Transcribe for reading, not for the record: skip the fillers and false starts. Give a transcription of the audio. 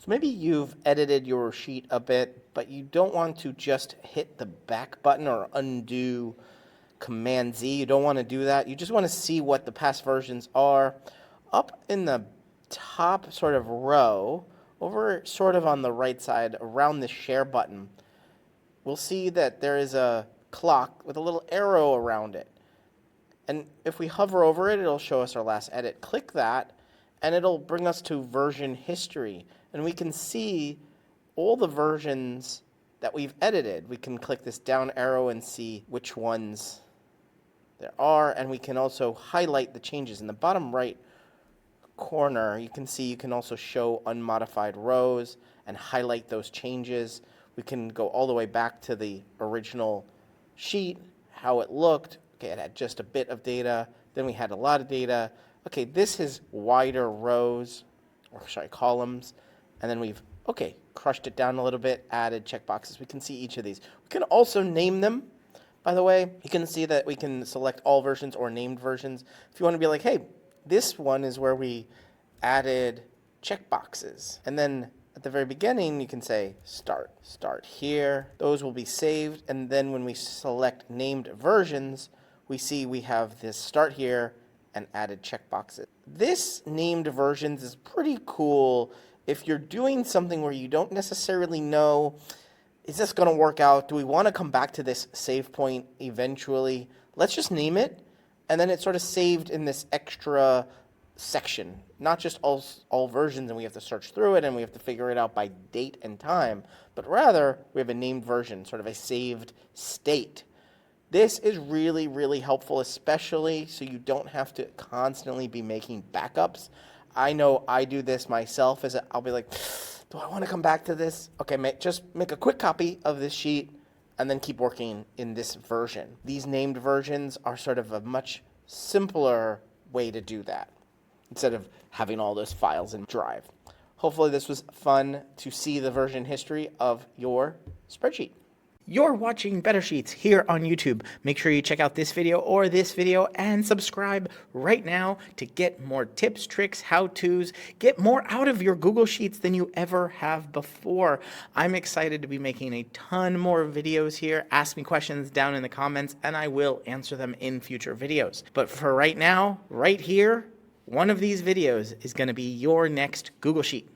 So maybe you've edited your sheet a bit, but you don't want to just hit the back button or undo Command Z. You don't want to do that. You just want to see what the past versions are. Up in the top sort of row, over sort of on the right side around the share button, we'll see that there is a clock with a little arrow around it. And if we hover over it, it'll show us our last edit. Click that, and it'll bring us to version history. And we can see all the versions that we've edited. We can click this down arrow and see which ones there are, and we can also highlight the changes. In the bottom right corner, you can see you can also show unmodified rows and highlight those changes. We can go all the way back to the original sheet, how it looked. Okay, it had just a bit of data, then we had a lot of data. Okay, this is wider rows, or sorry, columns, and then we've, okay, crushed it down a little bit, added checkboxes. We can see each of these. We can also name them. By the way, you can see that we can select all versions or named versions. If you want to be like, hey, this one is where we added checkboxes. And then at the very beginning, you can say start. Start here. Those will be saved. And then when we select named versions, we see we have this start here and added checkboxes. This named versions is pretty cool if you're doing something where you don't necessarily know, is this going to work out? Do we want to come back to this save point eventually? Let's just name it, and then it's sort of saved in this extra section, not just all versions, and we have to search through it, and we have to figure it out by date and time, but rather we have a named version, sort of a saved state. This is really, really helpful, especially so you don't have to constantly be making backups. I know I do this myself. I'll be like, do I want to come back to this? Okay, just make a quick copy of this sheet and then keep working in this version. These named versions are sort of a much simpler way to do that instead of having all those files in Drive. Hopefully this was fun to see the version history of your spreadsheet. You're watching Better Sheets here on YouTube. Make sure you check out this video or this video and subscribe right now to get more tips, tricks, how-tos, get more out of your Google Sheets than you ever have before. I'm excited to be making a ton more videos here. Ask me questions down in the comments and I will answer them in future videos. But for right now, right here, one of these videos is going to be your next Google Sheet.